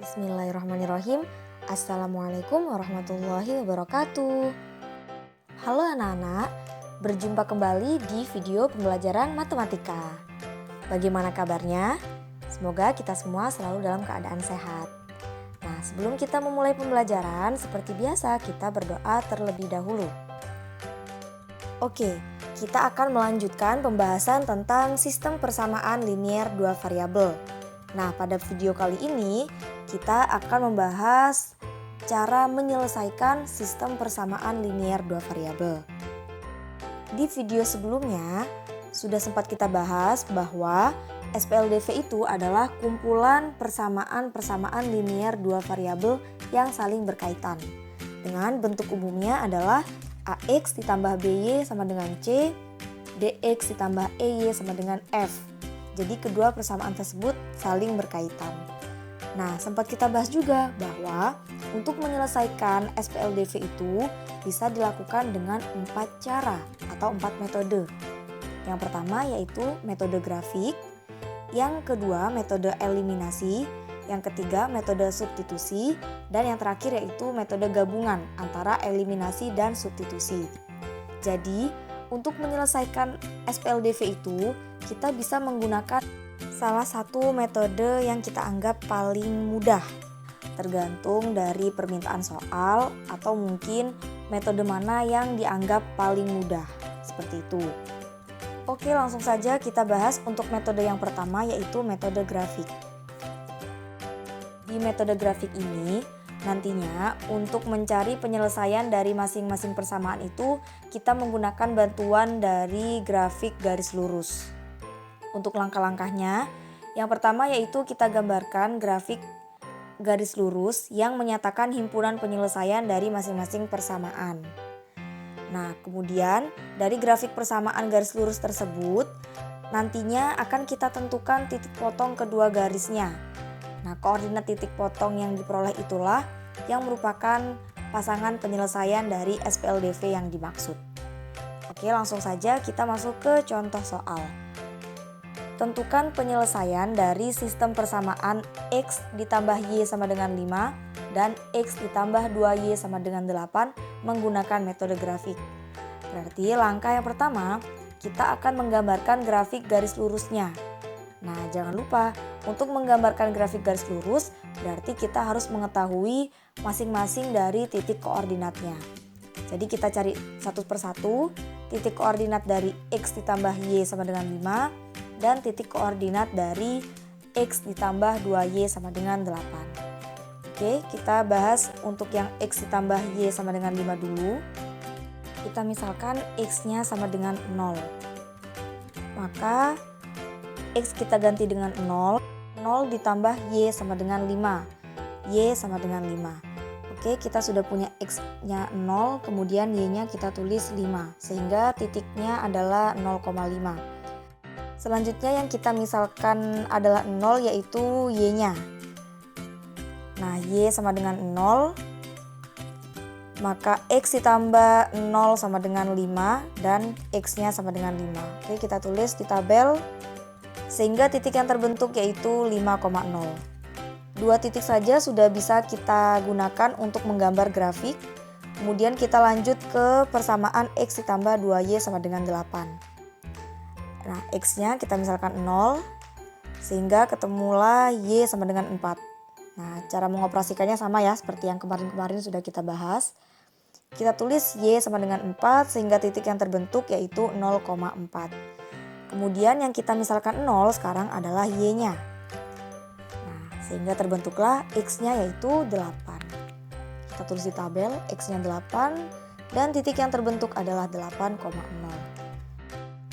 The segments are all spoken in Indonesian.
Bismillahirrahmanirrahim. Assalamualaikum warahmatullahi wabarakatuh. Halo anak-anak, berjumpa kembali di video pembelajaran matematika. Bagaimana kabarnya? Semoga kita semua selalu dalam keadaan sehat. Nah, sebelum kita memulai pembelajaran, seperti biasa kita berdoa terlebih dahulu. Oke, kita akan melanjutkan pembahasan tentang sistem persamaan linier dua variabel. Nah, pada video kali ini kita akan membahas cara menyelesaikan sistem persamaan linier dua variabel. Di video sebelumnya sudah sempat kita bahas bahwa SPLDV itu adalah kumpulan persamaan-persamaan linier dua variabel yang saling berkaitan. Dengan bentuk umumnya adalah AX ditambah BY sama dengan C, DX ditambah EY sama dengan F. Jadi kedua persamaan tersebut saling berkaitan. Nah, sempat kita bahas juga bahwa untuk menyelesaikan SPLDV itu bisa dilakukan dengan 4 cara atau 4 metode. Yang pertama yaitu metode grafik, yang kedua metode eliminasi, yang ketiga metode substitusi, dan yang terakhir yaitu metode gabungan antara eliminasi dan substitusi. Jadi, untuk menyelesaikan SPLDV itu, kita bisa menggunakan salah satu metode yang kita anggap paling mudah, tergantung dari permintaan soal atau mungkin metode mana yang dianggap paling mudah, seperti itu. Oke, langsung saja kita bahas untuk metode yang pertama yaitu metode grafik. Di metode grafik ini, nantinya untuk mencari penyelesaian dari masing-masing persamaan itu kita menggunakan bantuan dari grafik garis lurus. Untuk langkah-langkahnya, yang pertama yaitu kita gambarkan grafik garis lurus yang menyatakan himpunan penyelesaian dari masing-masing persamaan. Nah, kemudian dari grafik persamaan garis lurus tersebut, nantinya akan kita tentukan titik potong kedua garisnya. Nah, koordinat titik potong yang diperoleh itulah yang merupakan pasangan penyelesaian dari SPLDV yang dimaksud. Oke, langsung saja kita masuk ke contoh soal. Tentukan penyelesaian dari sistem persamaan X ditambah Y sama dengan 5 dan X ditambah 2Y sama dengan 8 menggunakan metode grafik. Berarti langkah yang pertama, kita akan menggambarkan grafik garis lurusnya. Nah, jangan lupa untuk menggambarkan grafik garis lurus berarti kita harus mengetahui masing-masing dari titik koordinatnya. Jadi kita cari satu persatu titik koordinat dari X ditambah Y sama dengan 5 dan titik koordinat dari X ditambah 2Y sama dengan 8. Oke, kita bahas untuk yang X ditambah Y sama dengan 5 dulu. Kita misalkan X-nya sama dengan 0. Maka X kita ganti dengan 0. 0 ditambah Y sama dengan 5. Y sama dengan 5. Oke, kita sudah punya X-nya 0, kemudian Y-nya kita tulis 5. Sehingga titiknya adalah 0,5. Selanjutnya yang kita misalkan adalah 0 yaitu Y-nya. Nah, Y sama dengan 0. Maka X ditambah 0 sama dengan 5 dan X-nya sama dengan 5. Oke, kita tulis di tabel. Sehingga titik yang terbentuk yaitu 5,0. Dua titik saja sudah bisa kita gunakan untuk menggambar grafik. Kemudian kita lanjut ke persamaan X ditambah 2Y sama dengan 8. Nah, X-nya kita misalkan 0, sehingga ketemulah Y sama dengan 4. Nah, cara mengoperasikannya sama ya, seperti yang kemarin-kemarin sudah kita bahas. Kita tulis Y sama dengan 4, sehingga titik yang terbentuk yaitu 0,4. Kemudian yang kita misalkan 0 sekarang adalah Y-nya. Nah, sehingga terbentuklah X-nya yaitu 8. Kita tulis di tabel X-nya 8 dan titik yang terbentuk adalah 8,0.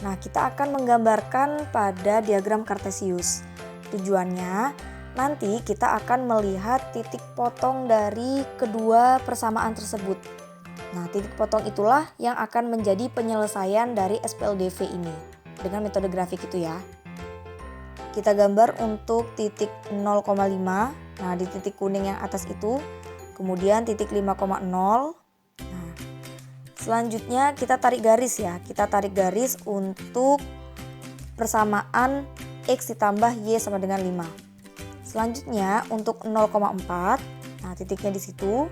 Nah, kita akan menggambarkan pada diagram Kartesius. Tujuannya, nanti kita akan melihat titik potong dari kedua persamaan tersebut. Nah, titik potong itulah yang akan menjadi penyelesaian dari SPLDV ini. Dengan metode grafik itu ya. Kita gambar untuk titik 0,5. Nah, di titik kuning yang atas itu. Kemudian titik 5,0. Selanjutnya kita tarik garis ya. Kita tarik garis untuk persamaan X ditambah Y sama dengan 5. Selanjutnya untuk 0,4, nah titiknya di situ,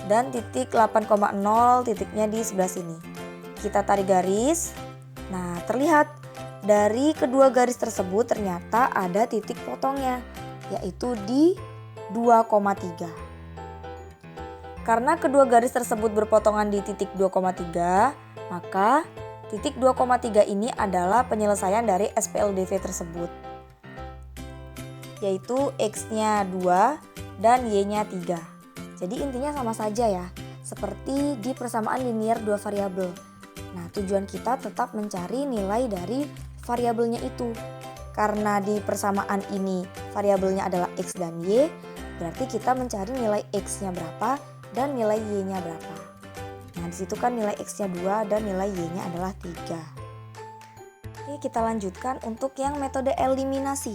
dan titik 8,0 titiknya di sebelah sini. Kita tarik garis. Nah, terlihat dari kedua garis tersebut ternyata ada titik potongnya, yaitu di 2,3. Karena kedua garis tersebut berpotongan di titik 2,3, maka titik 2,3 ini adalah penyelesaian dari SPLDV tersebut, yaitu X-nya 2 dan Y-nya 3. Jadi intinya sama saja ya, seperti di persamaan linear dua variabel. Nah, tujuan kita tetap mencari nilai dari variabelnya itu. Karena di persamaan ini variabelnya adalah X dan Y, berarti kita mencari nilai X-nya berapa dan nilai Y-nya berapa. Nah, disitu kan nilai X-nya 2 dan nilai Y-nya adalah 3. Oke, kita lanjutkan untuk yang metode eliminasi.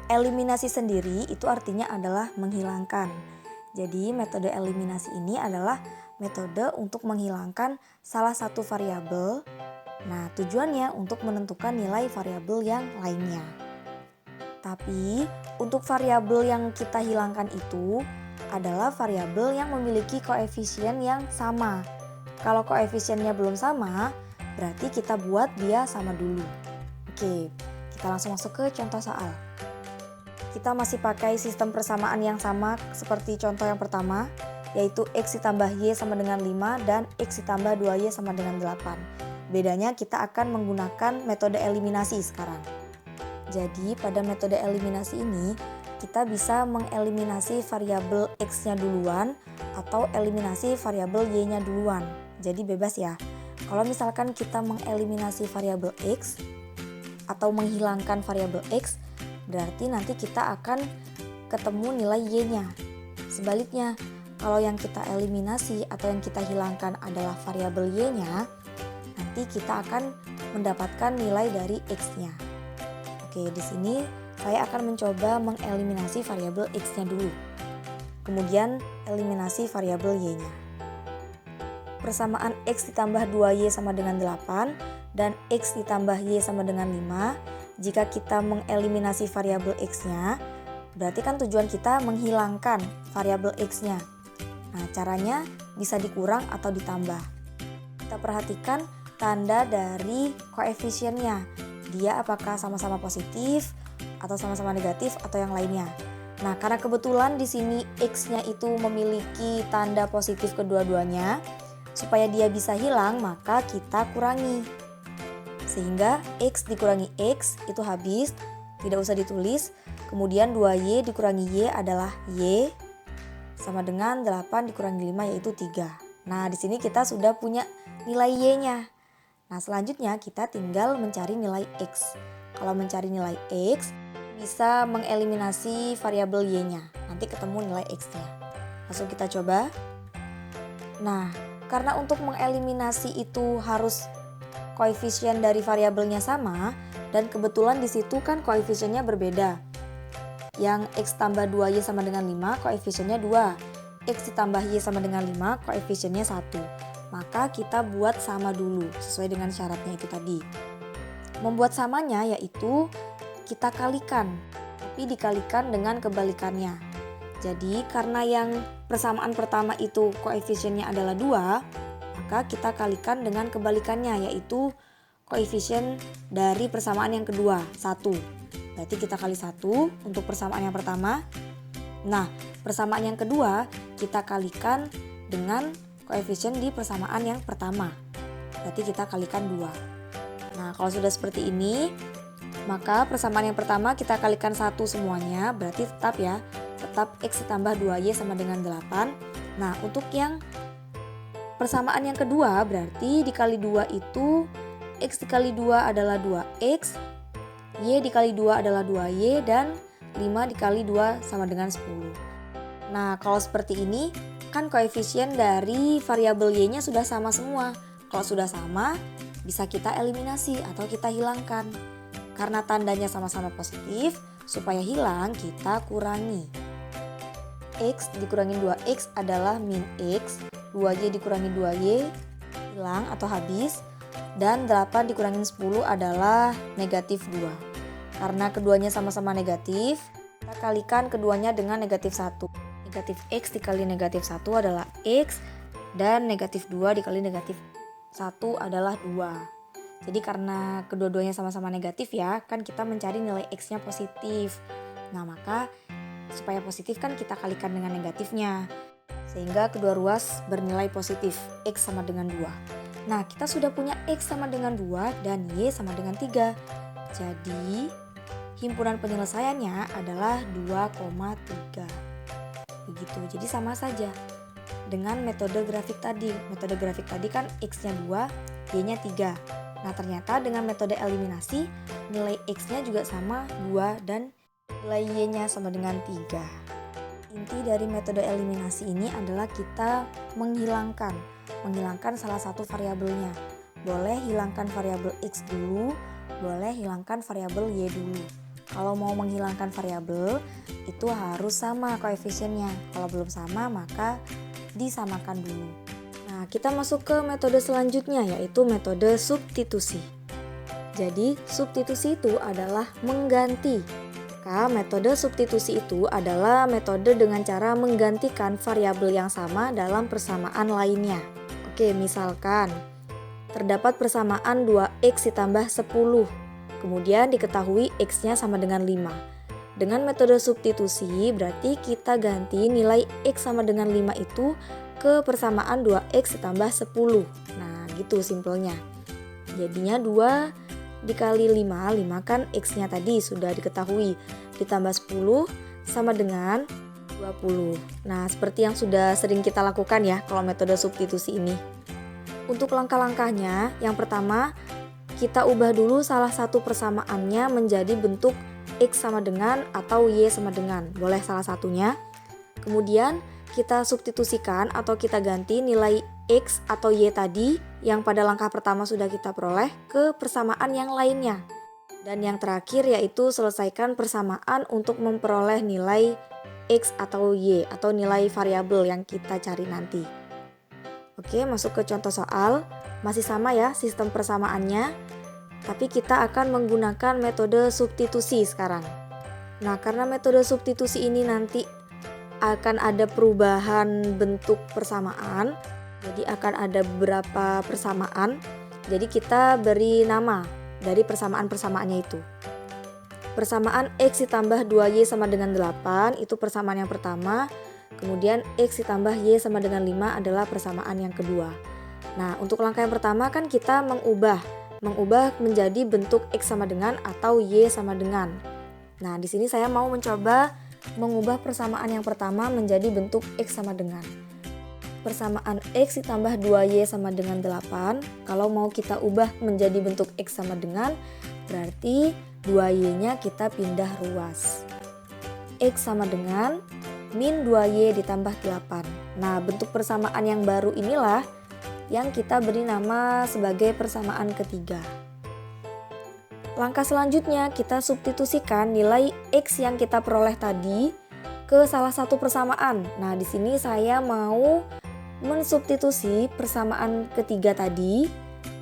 Eliminasi sendiri itu artinya adalah menghilangkan. Jadi metode eliminasi ini adalah metode untuk menghilangkan salah satu variabel. Nah, tujuannya untuk menentukan nilai variabel yang lainnya. Tapi untuk variabel yang kita hilangkan itu adalah variabel yang memiliki koefisien yang sama. Kalau koefisiennya belum sama, berarti kita buat dia sama dulu. Oke, kita langsung masuk ke contoh soal. Kita masih pakai sistem persamaan yang sama seperti contoh yang pertama, yaitu X ditambah Y sama dengan 5 dan X ditambah 2Y sama dengan 8. Bedanya kita akan menggunakan metode eliminasi sekarang. Jadi pada metode eliminasi ini, kita bisa mengeliminasi variabel X-nya duluan atau eliminasi variabel Y-nya duluan. Jadi bebas ya. Kalau misalkan kita mengeliminasi variabel X atau menghilangkan variabel X, berarti nanti kita akan ketemu nilai Y-nya. Sebaliknya, kalau yang kita eliminasi atau yang kita hilangkan adalah variabel Y-nya, nanti kita akan mendapatkan nilai dari X-nya. Oke, di sini saya akan mencoba mengeliminasi variabel X-nya dulu. Kemudian eliminasi variabel Y-nya. Persamaan X ditambah 2Y sama dengan 8 dan X ditambah Y sama dengan 5. Jika kita mengeliminasi variabel X-nya, berarti kan tujuan kita menghilangkan variabel X-nya. Nah, caranya bisa dikurang atau ditambah. Kita perhatikan tanda dari koefisiennya. Dia apakah sama-sama positif atau sama-sama negatif atau yang lainnya. Nah, karena kebetulan di sini X-nya itu memiliki tanda positif kedua-duanya, supaya dia bisa hilang, maka kita kurangi. Sehingga X dikurangi X itu habis, tidak usah ditulis. Kemudian 2Y dikurangi Y adalah Y sama dengan 8 dikurangi 5 yaitu 3. Nah, di sini kita sudah punya nilai Y-nya. Nah, selanjutnya kita tinggal mencari nilai X. Kalau mencari nilai X, bisa mengeliminasi variabel Y-nya. Nanti ketemu nilai X-nya. Langsung kita coba. Nah, karena untuk mengeliminasi itu harus koefisien dari variabelnya sama, dan kebetulan di situ kan koefisiennya berbeda. Yang X tambah 2Y sama dengan 5, koefisiennya 2. X ditambah Y sama dengan 5, koefisiennya 1. Maka kita buat sama dulu, sesuai dengan syaratnya itu tadi. Membuat samanya yaitu kita kalikan, tapi dikalikan dengan kebalikannya. Jadi karena yang persamaan pertama itu koefisiennya adalah 2, maka kita kalikan dengan kebalikannya, yaitu koefisien dari persamaan yang kedua, 1. Berarti kita kali 1 untuk persamaan yang pertama. Nah, persamaan yang kedua kita kalikan dengan koefisien di persamaan yang pertama. Berarti kita kalikan 2. Nah, kalau sudah seperti ini, maka persamaan yang pertama kita kalikan 1 semuanya, berarti tetap X ditambah 2Y sama dengan 8. Nah, untuk yang persamaan yang kedua berarti dikali 2 itu X dikali 2 adalah 2X, Y dikali 2 adalah 2Y, dan 5 dikali 2 sama dengan 10. Nah, kalau seperti ini kan koefisien dari variabel Y-nya sudah sama semua. Kalau sudah sama, bisa kita eliminasi atau kita hilangkan. Karena tandanya sama-sama positif, supaya hilang kita kurangi. X dikurangi 2X adalah min X, 2Y dikurangi 2Y hilang atau habis, dan 8 dikurangi 10 adalah negatif 2. Karena keduanya sama-sama negatif, Kita kalikan keduanya dengan negatif 1. Negatif X dikali negatif 1 adalah X, dan negatif 2 dikali negatif 1 adalah 2. Jadi karena kedua-duanya sama-sama negatif ya, kan kita mencari nilai X-nya positif. Nah maka supaya positif kan kita kalikan dengan negatifnya. Sehingga kedua ruas bernilai positif, X sama dengan 2. Nah kita sudah punya X sama dengan 2 dan Y sama dengan 3. Jadi himpunan penyelesaiannya adalah 2,3. Begitu, jadi sama saja dengan metode grafik tadi. Metode grafik tadi kan X-nya 2, Y-nya 3. Nah ternyata dengan metode eliminasi nilai X-nya juga sama 2 dan nilai Y-nya sama dengan 3. Inti dari metode eliminasi ini adalah kita menghilangkan salah satu variabelnya. Boleh hilangkan variabel X dulu, boleh hilangkan variabel Y dulu. Kalau mau menghilangkan variabel itu harus sama koefisiennya. Kalau belum sama maka disamakan dulu. Nah, kita masuk ke metode selanjutnya yaitu metode substitusi. Jadi, substitusi itu adalah mengganti. Maka metode substitusi itu adalah metode dengan cara menggantikan variabel yang sama dalam persamaan lainnya. Oke, misalkan terdapat persamaan 2x ditambah 10. Kemudian diketahui X-nya sama dengan 5. Dengan metode substitusi berarti kita ganti nilai X sama dengan 5 itu ke persamaan 2X ditambah 10. Nah gitu simpelnya. Jadinya 2 dikali 5 kan X-nya tadi sudah diketahui. Ditambah 10 sama dengan 20. Nah seperti yang sudah sering kita lakukan ya kalau metode substitusi ini. Untuk langkah-langkahnya, yang pertama kita ubah dulu salah satu persamaannya menjadi bentuk X sama dengan atau Y sama dengan. Boleh salah satunya. Kemudian kita substitusikan atau kita ganti nilai X atau Y tadi yang pada langkah pertama sudah kita peroleh ke persamaan yang lainnya. Dan yang terakhir yaitu selesaikan persamaan untuk memperoleh nilai X atau Y atau nilai variabel yang kita cari nanti. Oke, masuk ke contoh soal. Masih sama ya sistem persamaannya, tapi kita akan menggunakan metode substitusi sekarang. Nah, karena metode substitusi ini nanti akan ada perubahan bentuk persamaan, jadi akan ada beberapa persamaan, jadi kita beri nama dari persamaan-persamaannya itu. Persamaan X ditambah 2Y sama dengan 8 itu persamaan yang pertama. Kemudian X ditambah Y sama dengan 5 adalah persamaan yang kedua. Nah, untuk langkah yang pertama kan kita mengubah menjadi bentuk X sama dengan atau Y sama dengan. Nah, di sini saya mau mencoba mengubah persamaan yang pertama menjadi bentuk X sama dengan. Persamaan X ditambah 2Y sama dengan 8, kalau mau kita ubah menjadi bentuk X sama dengan, berarti 2Y-nya kita pindah ruas. X sama dengan min 2Y ditambah 8. Nah, bentuk persamaan yang baru inilah yang kita beri nama sebagai persamaan ketiga. Langkah selanjutnya kita substitusikan nilai X yang kita peroleh tadi ke salah satu persamaan. Nah, di sini saya mau mensubstitusi persamaan ketiga tadi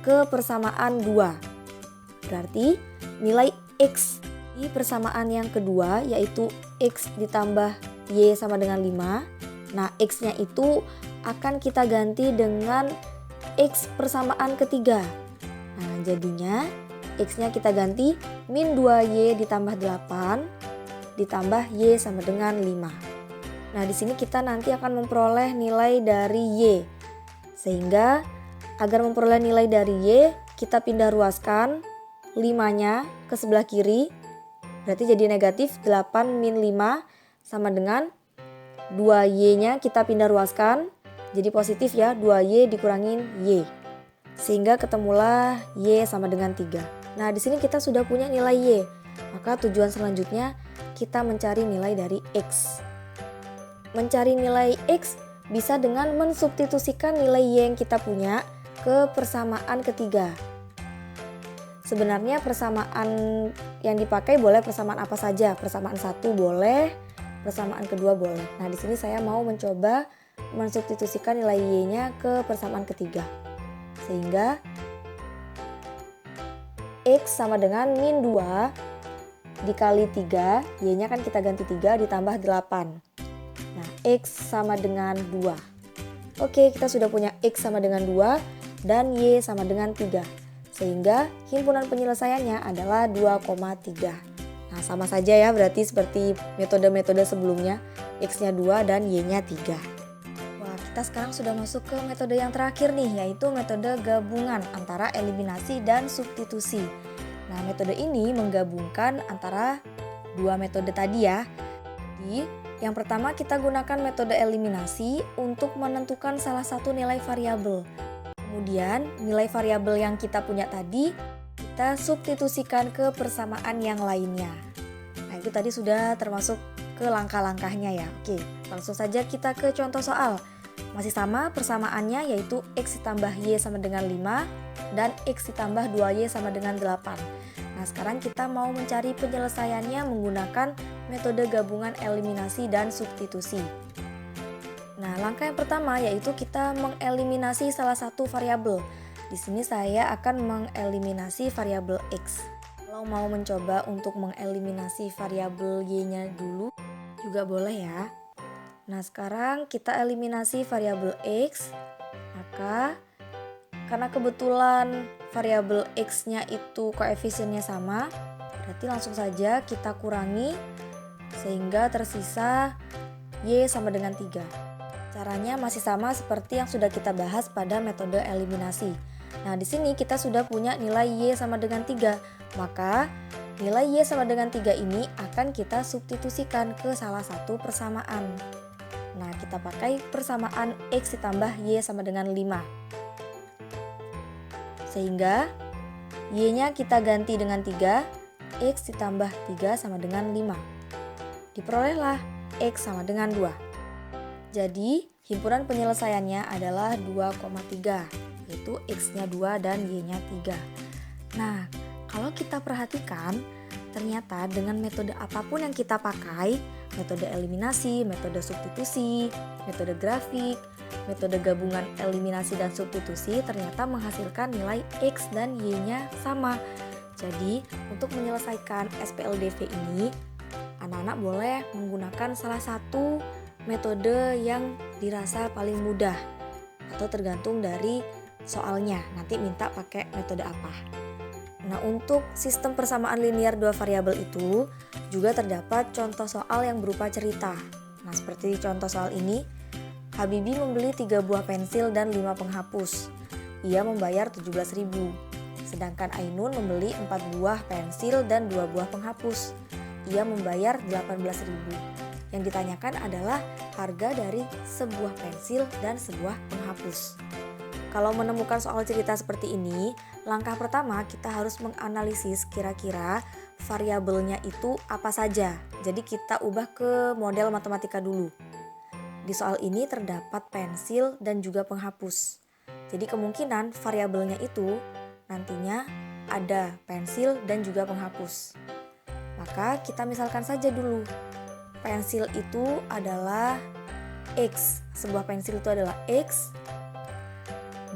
ke persamaan 2. Berarti nilai X di persamaan yang kedua yaitu X ditambah Y sama dengan 5. Nah, X-nya itu akan kita ganti dengan X persamaan ketiga. Nah, jadinya X-nya kita ganti min 2Y ditambah 8 ditambah Y sama dengan 5. Nah, di sini kita nanti akan memperoleh nilai dari Y. Sehingga agar memperoleh nilai dari Y, kita pindah ruaskan 5-nya ke sebelah kiri. Berarti jadi negatif 8 min 5 sama dengan 2Y-nya kita pindah ruaskan. Jadi positif ya, 2Y dikurangin Y. Sehingga ketemulah Y sama dengan 3. Nah, di sini kita sudah punya nilai Y. Maka tujuan selanjutnya kita mencari nilai dari X. Mencari nilai X bisa dengan mensubstitusikan nilai Y yang kita punya ke persamaan ketiga. Sebenarnya persamaan yang dipakai boleh persamaan apa saja. Persamaan 1 boleh, persamaan kedua boleh. Nah, di sini saya mau mencoba mensubstitusikan nilai Y-nya ke persamaan ketiga. Sehingga X sama dengan min 2 dikali 3, Y-nya kan kita ganti 3 ditambah 8. Nah, X sama dengan 2. Oke, kita sudah punya X sama dengan 2 dan Y sama dengan 3. Sehingga himpunan penyelesaiannya adalah 2,3. Nah, sama saja ya berarti seperti metode-metode sebelumnya. X-nya 2 dan Y-nya 3. Wah, kita sekarang sudah masuk ke metode yang terakhir nih, yaitu metode gabungan antara eliminasi dan substitusi. Nah, metode ini menggabungkan antara dua metode tadi ya. Jadi, yang pertama kita gunakan metode eliminasi untuk menentukan salah satu nilai variabel. Kemudian, nilai variabel yang kita punya tadi kita substitusikan ke persamaan yang lainnya. Nah, itu tadi sudah termasuk ke langkah-langkahnya ya. Oke, langsung saja kita ke contoh soal. Masih sama persamaannya, yaitu X ditambah Y sama dengan 5 dan X ditambah 2Y sama dengan 8. Nah, sekarang kita mau mencari penyelesaiannya menggunakan metode gabungan eliminasi dan substitusi. Nah, langkah yang pertama yaitu kita mengeliminasi salah satu variabel. Di sini saya akan mengeliminasi variabel X. Kalau mau mencoba untuk mengeliminasi variabel Y-nya dulu juga boleh ya. Nah, sekarang kita eliminasi variabel X. Maka karena kebetulan variabel X-nya itu koefisiennya sama, berarti langsung saja kita kurangi sehingga tersisa Y sama dengan 3. Caranya masih sama seperti yang sudah kita bahas pada metode eliminasi. Nah, di sini kita sudah punya nilai Y sama dengan 3. Maka nilai Y sama dengan 3 ini akan kita substitusikan ke salah satu persamaan. Nah, kita pakai persamaan X ditambah Y sama dengan 5. Sehingga Y-nya kita ganti dengan 3, X ditambah 3 sama dengan 5. Diperolehlah X sama dengan 2. Jadi, himpunan penyelesaiannya adalah 2,3, yaitu X-nya 2 dan Y-nya 3. Nah, kalau kita perhatikan, ternyata dengan metode apapun yang kita pakai, metode eliminasi, metode substitusi, metode grafik, metode gabungan eliminasi dan substitusi ternyata menghasilkan nilai X dan Y-nya sama. Jadi, untuk menyelesaikan SPLDV ini, anak-anak boleh menggunakan salah satu metode yang dirasa paling mudah atau tergantung dari soalnya, nanti minta pakai metode apa. Nah, untuk sistem persamaan linear dua variabel itu juga terdapat contoh soal yang berupa cerita. Nah, seperti contoh soal ini, Habibie membeli 3 buah pensil dan 5 penghapus. Ia membayar 17.000. Sedangkan Ainun membeli 4 buah pensil dan 2 buah penghapus. Ia membayar 18.000. Yang ditanyakan adalah harga dari sebuah pensil dan sebuah penghapus. Kalau menemukan soal cerita seperti ini, langkah pertama kita harus menganalisis kira-kira variabelnya itu apa saja. Jadi kita ubah ke model matematika dulu. Di soal ini terdapat pensil dan juga penghapus. Jadi kemungkinan variabelnya itu nantinya ada pensil dan juga penghapus. Maka kita misalkan saja dulu. Pensil itu adalah X. Sebuah pensil itu adalah X.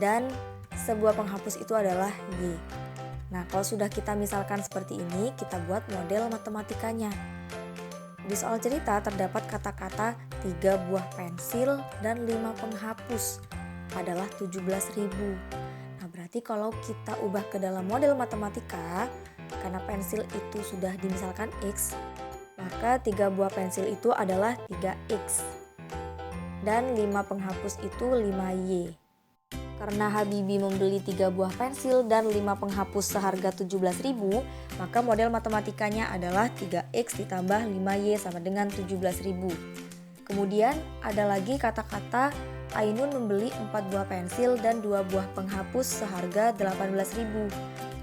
Dan sebuah penghapus itu adalah Y. Nah, kalau sudah kita misalkan seperti ini, kita buat model matematikanya. Di soal cerita terdapat kata-kata 3 buah pensil dan 5 penghapus adalah 17.000. Nah, berarti kalau kita ubah ke dalam model matematika, karena pensil itu sudah dimisalkan X, maka 3 buah pensil itu adalah 3X. Dan 5 penghapus itu 5Y. Karena Habibie membeli 3 buah pensil dan 5 penghapus seharga 17.000, maka model matematikanya adalah 3X ditambah 5Y sama dengan 17.000. Kemudian ada lagi kata-kata Ainun membeli 4 buah pensil dan 2 buah penghapus seharga 18.000.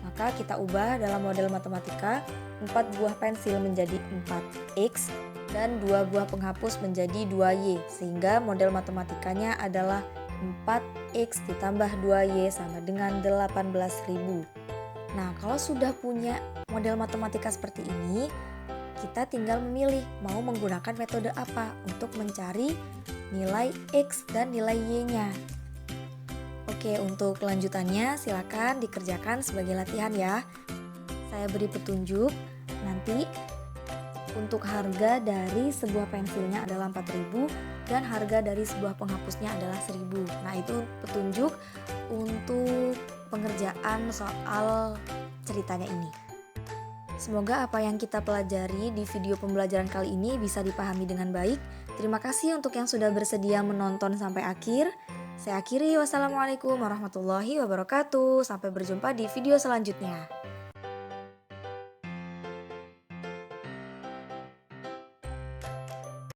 Maka kita ubah dalam model matematika, 4 buah pensil menjadi 4X dan 2 buah penghapus menjadi 2Y, sehingga model matematikanya adalah 4X ditambah 2Y sama dengan 18.000. Nah, kalau sudah punya model matematika seperti ini, kita tinggal memilih mau menggunakan metode apa untuk mencari nilai X dan nilai Y-nya. Oke, untuk kelanjutannya silakan dikerjakan sebagai latihan ya. Saya beri petunjuk, Nanti untuk harga dari sebuah pensilnya adalah 4.000 dan harga dari sebuah penghapusnya adalah 1.000. Nah, itu petunjuk untuk pengerjaan soal ceritanya ini. Semoga apa yang kita pelajari di video pembelajaran kali ini bisa dipahami dengan baik. Terima kasih untuk yang sudah bersedia menonton sampai akhir. Saya akhiri, wassalamualaikum warahmatullahi wabarakatuh. Sampai berjumpa di video selanjutnya.